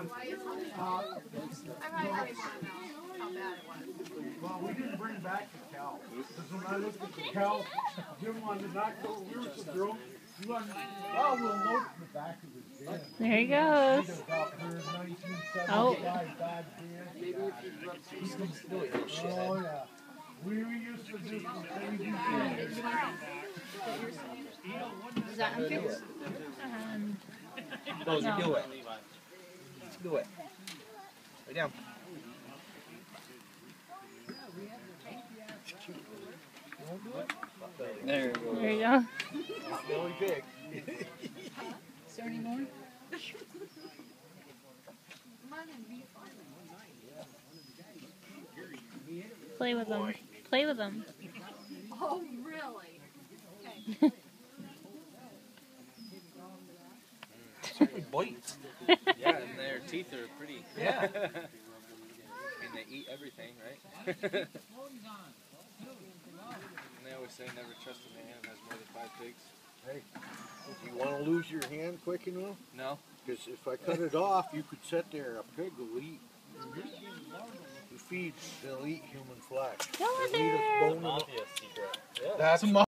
on. I already want to know how bad it was. Well, we didn't bring back the cow. Because when I looked at the cow, Jim wanted to not go. We were so drunk. He wanted, well, we'll load it in the back of his van. There he goes. Oh. Oh, yeah. We used to do some crazy things. Is that unfixed? Rosie, do it. Do it. Lay down. There you go. It's really big. Is there any more? Play with them. Play with them. Oh, really? Okay. Certainly bites. Yeah, and their teeth are pretty. Yeah. And they eat everything, right? And they always say never trust a man who has more than 5 pigs. Hey, you want to lose your hand quick enough? No? Because if I cut it off, you could sit there and a pig will eat. You feed, they'll eat human flesh. Go in They'll eat there. a bone. Obvious secret. That's